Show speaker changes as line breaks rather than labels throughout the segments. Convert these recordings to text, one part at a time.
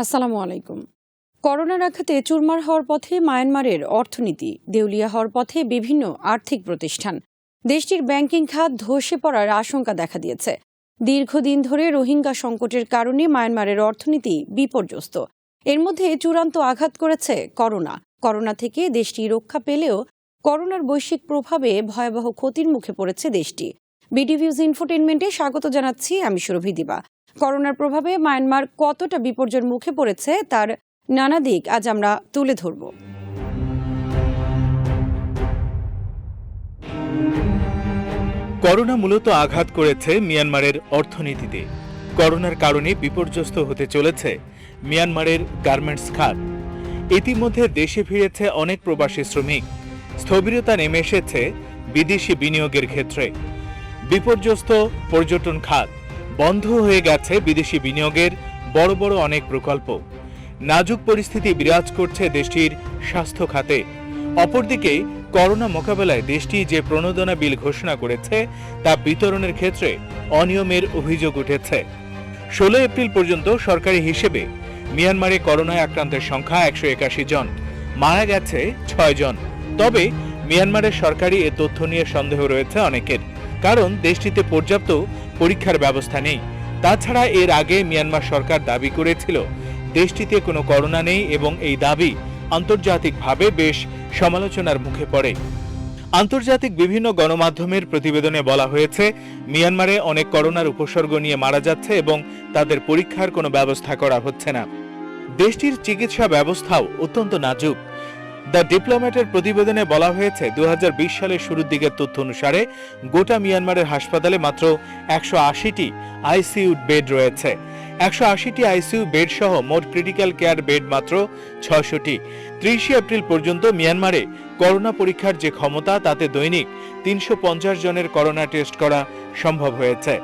আসসালামু আলাইকুম। করোনার আঘাতে চুরমার হওয়ার পথে মায়ানমারের অর্থনীতি, দেউলিয়া হওয়ার পথে বিভিন্ন আর্থিক প্রতিষ্ঠান, দেশটির ব্যাংকিং খাত ধসে পড়ার আশঙ্কা দেখা দিয়েছে। দীর্ঘদিন ধরে রোহিঙ্গা সংকটের কারণে মায়ানমারের অর্থনীতি বিপর্যস্ত। এর মধ্যে চূড়ান্ত আঘাত করেছে করোনা থেকে দেশটি রক্ষা পেলেও করোনার বৈশ্বিক প্রভাবে ভয়াবহ ক্ষতির মুখে পড়েছে দেশটি। বিডিভিউজ ইনফোটেইনমেন্টে স্বাগত জানাচ্ছি আমি সুরভি দিবা। করোনার প্রভাবে মায়ানমার কতটা বিপর্যয়ের মুখে পড়েছে তার নানা দিক আজ আমরা তুলে ধরব।
করোনা মূলত আঘাত করেছে মিয়ানমারের অর্থনীতিতে। করোনার কারণে বিপর্যস্ত হতে চলেছে মিয়ানমারের গার্মেন্টস খাত। ইতিমধ্যে দেশে ফিরেছে অনেক প্রবাসী শ্রমিক। স্থবিরতা নেমে এসেছে বিদেশি বিনিয়োগের ক্ষেত্রে। বিপর্যস্ত পর্যটন খাত, বন্ধ হয়ে গেছে বিদেশি বিনিয়োগের বড় বড় অনেক প্রকল্প। নাজুক পরিস্থিতি বিরাজ করছে দেশটির স্বাস্থ্য খাতে। অপরদিকে করোনা মোকাবেলায় দেশটি যে প্রণোদনা বিল ঘোষণা করেছে তা বিতরণের ক্ষেত্রে অনিয়মের অভিযোগ উঠেছে। 16 এপ্রিল পর্যন্ত সরকারি হিসেবে মিয়ানমারে করোনায় আক্রান্তের সংখ্যা 181 জন, মারা গেছে 6 জন। তবে মিয়ানমারের সরকারি এ তথ্য নিয়ে সন্দেহ রয়েছে অনেকের, কারণ দেশটিতে পর্যাপ্ত পরীক্ষার ব্যবস্থা নেই। তাছাড়া এর আগে মিয়ানমার সরকার দাবি করেছিল দেশটিতে কোনো করোনা নেই এবং এই দাবি আন্তর্জাতিকভাবে বেশ সমালোচনার মুখে পড়ে। আন্তর্জাতিক বিভিন্ন গণমাধ্যমের প্রতিবেদনে বলা হয়েছে মিয়ানমারে অনেক করোনার উপসর্গ নিয়ে মারা যাচ্ছে এবং তাদের পরীক্ষার কোনো ব্যবস্থা করা হচ্ছে না। দেশটির চিকিৎসা ব্যবস্থাও অত্যন্ত নাজুক। দ্য ডিপ্লোম্যাটের প্রতিবেদনে বলা হয়েছে 2020 সালের শুরুর দিকের তথ্য অনুসারে গোটা মিয়ানমারের হাসপাতালে মাত্র 180টি আইসিইউ বেড রয়েছে। 180টি আইসিইউ বেড সহ মোট ক্রিটিক্যাল কেয়ার বেড মাত্র 600টি। 30 এপ্রিল পর্যন্ত মিয়ানমারে করোনা পরীক্ষার যে ক্ষমতা তাতে দৈনিক 350 জনের করোনা টেস্ট করা সম্ভব হয়েছে।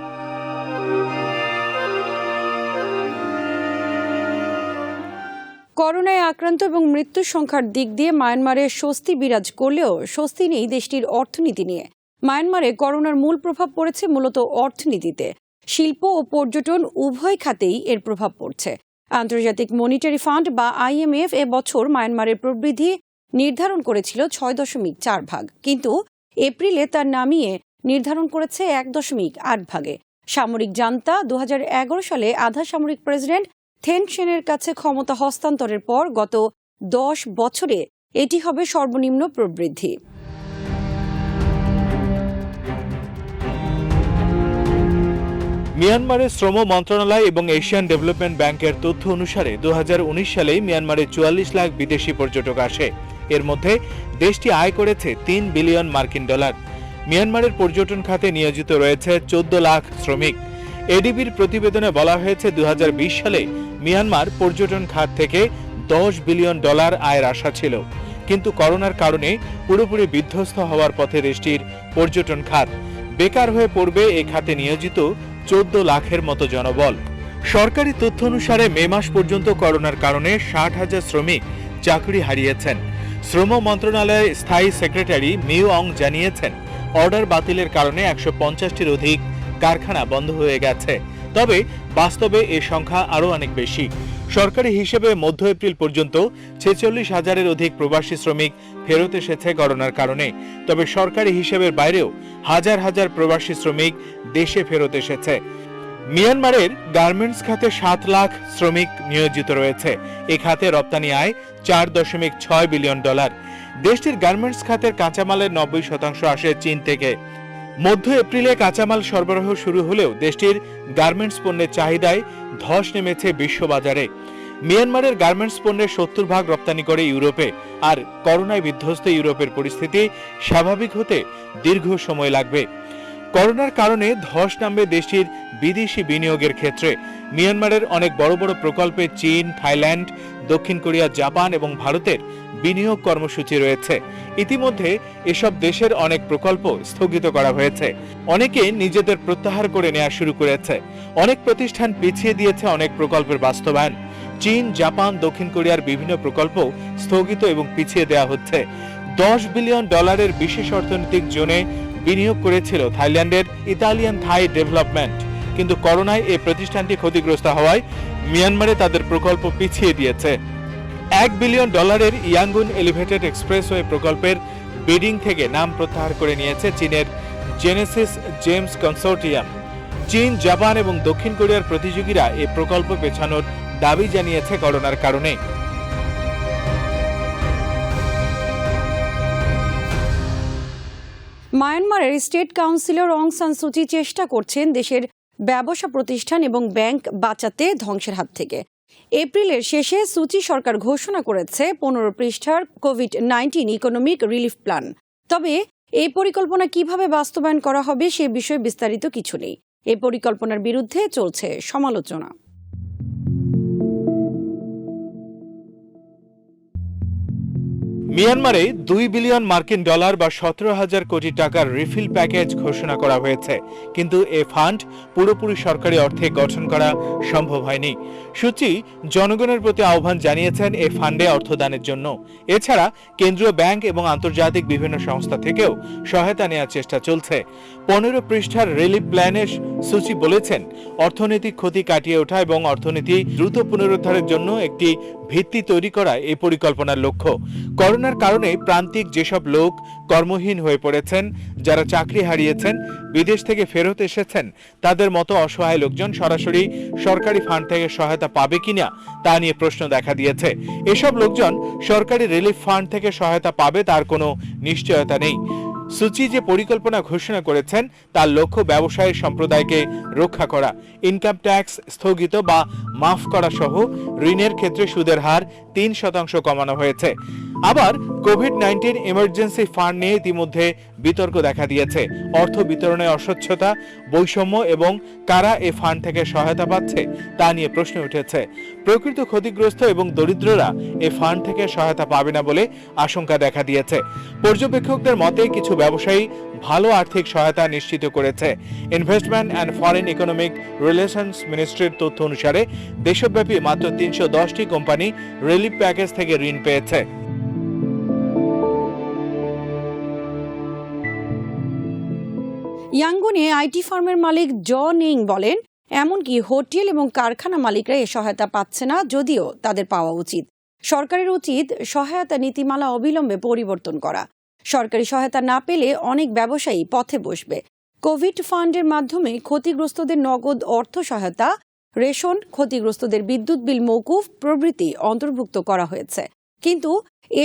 করোনায় আক্রান্ত এবং মৃত্যুর সংখ্যার দিক দিয়ে মায়ানমারে স্বস্তি বিরাজ করলেও স্বস্তি নেই দেশটির অর্থনীতি নিয়ে। মায়ানমারে করোনার মূল প্রভাব পড়েছে মূলত অর্থনীতিতে। শিল্প ও পর্যটন উভয় খাতেই এর প্রভাব পড়ছে। আন্তর্জাতিক মনিটারি ফান্ড বা IMF এবছর মায়ানমারের প্রবৃদ্ধি নির্ধারণ করেছিল 6.4 ভাগ, কিন্তু এপ্রিলে তার নামিয়ে নির্ধারণ করেছে 1.8 ভাগে। সামরিক জান্তা 2011 সালে আধা সামরিক প্রেসিডেন্ট থেন সেনের কাছে ক্ষমতা হস্তান্তরের পর গত 10 বছরে এটি হবে সর্বনিম্ন প্রবৃদ্ধি।
মিয়ানমারের শ্রম মন্ত্রণালয় এবং এশিয়ান ডেভেলপমেন্ট ব্যাংকের তথ্য অনুসারে 2019 সালে মিয়ানমারে 44 লাখ বিদেশি পর্যটক আসে। এর মধ্যে দেশটি আয় করেছে $3 বিলিয়ন। মিয়ানমারের পর্যটন খাতে নিয়োজিত রয়েছে 14 লাখ শ্রমিক। এডিবির প্রতিবেদনে বলা হয়েছে 2020 সালে মিয়ানমার পর্যটন খাত থেকে $10 বিলিয়ন আয়ের আশা ছিল, কিন্তু করোনার কারণে পুরোপুরি বিধ্বস্ত হওয়ার পথে দেশটির পর্যটন খাত। বেকার হয়ে পড়বে এ খাতে নিয়োজিত 14 লাখের মতো জনবল। সরকারি তথ্য অনুসারে মে মাস পর্যন্ত করোনার কারণে 60,000 শ্রমিক চাকরি হারিয়েছেন। শ্রম মন্ত্রণালয়ের স্থায়ী সেক্রেটারি মিউ অং জানিয়েছেন অর্ডার বাতিলের কারণে 150টির অধিক কারখানা বন্ধ হয়ে গেছে। তবে বাস্তবে এ সংখ্যা আরও অনেক বেশি। সরকারি হিসেবে মধ্য এপ্রিল পর্যন্ত 46,000-এর অধিক প্রবাসী শ্রমিক ফেরত এসেছে করোনার কারণে। তবে সরকারি হিসেবের বাইরেও হাজার হাজার প্রবাসী শ্রমিক দেশে ফেরত এসেছে। মিয়ানমারের গার্মেন্টস খাতে 7 লাখ শ্রমিক নিয়োজিত রয়েছে। এ খাতে রপ্তানি আয় $4.6 বিলিয়ন। দেশটির গার্মেন্টস খাতের কাঁচামালের 90% আসে চীন থেকে। মধ্য এপ্রিলে কাঁচামাল সরবরাহ শুরু হলেও দেশটির গার্মেন্টস পণ্যের চাহিদায় ধস নেমেছে বিশ্ববাজারে। মিয়ানমারের গার্মেন্টস পণ্যের 70% রপ্তানি করে ইউরোপে, আর করোনায় বিধ্বস্ত ইউরোপের পরিস্থিতি স্বাভাবিক হতে দীর্ঘ সময় লাগবে। করোনার কারণে ধস নামবে দেশটির বিদেশি বিনিয়োগের ক্ষেত্রে। মিয়ানমারের অনেক বড় বড় প্রকল্পে চীন, থাইল্যান্ড, দক্ষিণ কোরিয়া, জাপান এবং ভারতের বিনিয়োগ কর্মসূচি রয়েছে। ইতিমধ্যে এসব দেশের অনেক প্রকল্প স্থগিত করা হয়েছে। অনেকে নিজেদের প্রত্যাহার করে নেওয়া শুরু করেছে। অনেক প্রতিষ্ঠান পিছিয়ে দিয়েছে অনেক প্রকল্পের বাস্তবায়ন। চীন, জাপান, দক্ষিণ কোরিয়ার বিভিন্ন প্রকল্প স্থগিত এবং পিছিয়ে দেওয়া হচ্ছে। $10 বিলিয়ন বিশেষ অর্থনৈতিক জোনে বিনিয়োগ করেছিল থাইল্যান্ডের ইতালিয়ান থাই ডেভেলপমেন্ট, কিন্তু করোনায় এই প্রতিষ্ঠানটি ক্ষতিগ্রস্ত হওয়ায় মিয়ানমারে তাদের প্রকল্প পিছিয়ে দিয়েছে। $1 বিলিয়ন ইয়াঙ্গুন এলিভেটেড এক্সপ্রেসওয়ে প্রকল্পের বিডিং থেকে নাম প্রত্যাহার করে নিয়েছে চীনের জেনেসিস জেমস কনসোর্টিয়াম। চীন, জাপান এবং দক্ষিণ কোরিয়ার প্রতিযোগীরা এই প্রকল্প পেছানোর দাবি জানিয়েছে করোনার কারণে।
মায়ানমারের স্টেট কাউন্সিলর অং সান সুচি চেষ্টা করছেন দেশের ব্যবসা প্রতিষ্ঠান এবং ব্যাংক বাঁচাতে ধ্বংসের হাত থেকে। এপ্রিলের শেষে সুচি সরকার ঘোষণা করেছে 15 পৃষ্ঠার কোভিড-19 ইকোনমিক রিলিফ প্ল্যান। তবে এই পরিকল্পনা কিভাবে বাস্তবায়ন করা হবে সে বিষয়ে বিস্তারিত কিছু নেই। এই পরিকল্পনার বিরুদ্ধে চলছে সমালোচনা।
মিয়ানমারে $2 বিলিয়ন বা 17,000 কোটি টাকার রিফিল প্যাকেজ ঘোষণা করা হয়েছে, কিন্তু এ ফান্ড পুরোপুরি সরকারি অর্থে গঠন করা সম্ভব হয়নি। সূচি জনগণের প্রতি আহ্বান জানিয়েছেন এ ফান্ডে অর্থদানের জন্য। এছাড়া কেন্দ্রীয় ব্যাংক এবং আন্তর্জাতিক বিভিন্ন সংস্থা থেকেও সহায়তা নেওয়ার চেষ্টা চলছে। 15 পৃষ্ঠার রিলিফ প্ল্যানে সূচি বলেছেন, অর্থনৈতিক ক্ষতি কাটিয়ে ওঠা এবং অর্থনীতি দ্রুত পুনরুদ্ধারের জন্য একটি ভিত্তি তৈরি করা এই পরিকল্পনার লক্ষ্য। করোনার কারণে প্রান্তিক যেসব লোক কর্মহীন হয়ে পড়েছেন, যারা চাকরি হারিয়েছেন, বিদেশ থেকে ফেরত এসেছেন, তাদের মতো অসহায় লোকজন সরাসরি সরকারি ফান্ড থেকে সহায়তা পাবে কিনা তা নিয়ে প্রশ্ন দেখা দিয়েছে। এসব লোকজন সরকারি রিলিফ ফান্ড থেকে সহায়তা পাবে তার কোনো নিশ্চয়তা নেই। সূচি যে পরিকল্পনা ঘোষণা করেছেন তার লক্ষ্য ব্যবসায়ী সম্প্রদায়কে রক্ষা করা, ইনকাম ট্যাক্স স্থগিত বা মাফ করা সহ ঋণের ক্ষেত্রে সুদের হার 3% কমানো হয়েছে। আবার কোভিড-19 ইমার্জেন্সি ফান্ড নিয়ে ইতিমধ্যে বিতর্ক দেখা দিয়েছে। অর্থ বিতরণে অস্বচ্ছতা, বৈষম্য এবং কারা এ ফান্ড থেকে সহায়তা পাচ্ছে তা নিয়ে প্রশ্ন উঠেছে। প্রকৃত ক্ষতিগ্রস্ত এবং দরিদ্ররা এ ফান্ড থেকে সহায়তা পাবে না বলে আশঙ্কা দেখা দিয়েছে। পর্যবেক্ষকদের মতে কিছু ব্যবসায়ী ভালো আর্থিক সহায়তা নিশ্চিত করেছে। Investment and foreign economic relations মিনিস্ট্রির তথ্য অনুসারে দেশব্যাপী মাত্র 310টি কোম্পানি রিলিফ প্যাকেজ থেকে ঋণ পেয়েছে।
ইয়াঙ্গুনে আইটি ফার্মের মালিক জ নিং বলেন, এমনকি হোটেল এবং কারখানা মালিকরা এ সহায়তা পাচ্ছে না, যদিও তাদের পাওয়া উচিত। সরকারের উচিত সহায়তা নীতিমালা অবিলম্বে পরিবর্তন করা। সরকারি সহায়তা না পেলে অনেক ব্যবসায়ী পথে বসবে। কোভিড ফান্ডের মাধ্যমে ক্ষতিগ্রস্তদের নগদ অর্থ সহায়তা, রেশন, ক্ষতিগ্রস্তদের বিদ্যুৎ বিল মওকুফ প্রভৃতি অন্তর্ভুক্ত করা হয়েছে, কিন্তু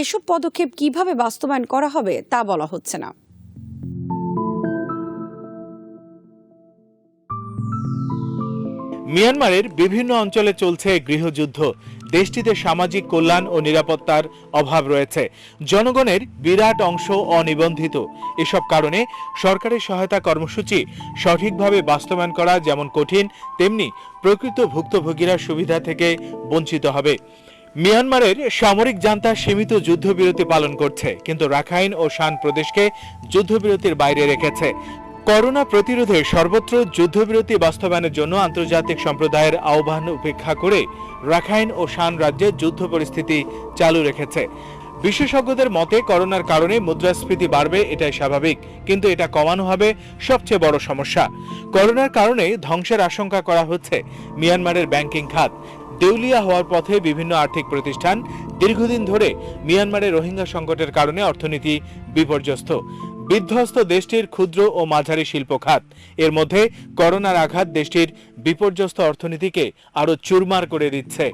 এসব পদক্ষেপ কিভাবে বাস্তবায়ন করা হবে তা বলা হচ্ছে না।
মিয়ানমারের বিভিন্ন অঞ্চলে চলছে গৃহযুদ্ধ। দেশটিতে সামাজিক কল্যাণ ও নিরাপত্তার অভাব রয়েছে। জনগণের বিরাট অংশ অনিবন্ধিত। এসব কারণে সরকারি সহায়তা কর্মসূচি সঠিকভাবে বাস্তবায়ন করা যেমন কঠিন, তেমনি প্রকৃত ভুক্তভোগীরা সুবিধা থেকে বঞ্চিত হবে। মিয়ানমারের সামরিক জান্তা সীমিত যুদ্ধবিরতি পালন করছে, কিন্তু রাখাইন ও শান প্রদেশকে যুদ্ধবিরতির বাইরে রেখেছে। করোনা প্রতিরোধে সর্বত্র যুদ্ধবিরতি বাস্তবায়নের জন্য আন্তর্জাতিক সম্প্রদায়ের আহ্বান উপেক্ষা করে রাখাইন ও শান রাজ্যে যুদ্ধ পরিস্থিতি চালু রেখেছে। বিশেষজ্ঞদের মতে করোনার কারণে মুদ্রাস্ফীতি বাড়বে, এটাই স্বাভাবিক, কিন্তু এটা কমানো হবে সবচেয়ে বড় সমস্যা। করোনার কারণে ধ্বংসের আশঙ্কা করা হচ্ছে মিয়ানমারের ব্যাংকিং খাত। দেউলিয়া হওয়ার পথে বিভিন্ন আর্থিক প্রতিষ্ঠান। দীর্ঘদিন ধরে মিয়ানমারে রোহিঙ্গা সংকটের কারণে অর্থনীতি বিপর্যস্ত। বিধ্বস্ত দেশটির ক্ষুদ্র ও মাঝারি শিল্প খাত। এর মধ্যে করোনার আঘাত দেশটির বিপর্যস্ত অর্থনীতিকে আরো চুরমার করে দিচ্ছে।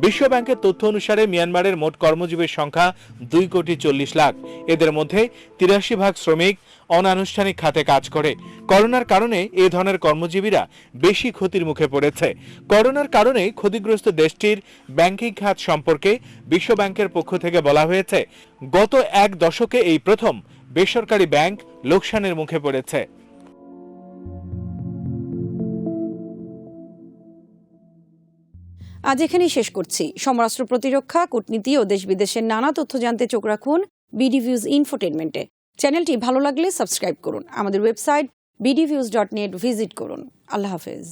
বিশ্বব্যাংকের তথ্য অনুসারে মিয়ানমারের মোট কর্মজীবীর সংখ্যা 2,40,00,000। এদের মধ্যে 83% শ্রমিক অনানুষ্ঠানিক খাতে কাজ করে। করোনার কারণে এ ধরনের কর্মজীবীরা বেশি ক্ষতির মুখে পড়েছে। করোনার কারণে ক্ষতিগ্রস্ত দেশটির ব্যাংকিং খাত সম্পর্কে বিশ্বব্যাংকের পক্ষ থেকে বলা হয়েছে, গত 1 দশকে এই প্রথম বেসরকারি ব্যাংক লোকসানের মুখে পড়েছে।
আজ এখানেই শেষ করছি। সমরাষ্ট্র, প্রতিরক্ষা, কূটনীতি ও দেশ বিদেশের নানা তথ্য জানতে চোখ রাখুন বিডিভিউজ ইনফোটেনমেন্টে। চ্যানেলটি ভালো লাগলে সাবস্ক্রাইব করুন। আমাদের ওয়েবসাইট bdviews.net ভিজিট করুন। আল্লাহ হাফেজ।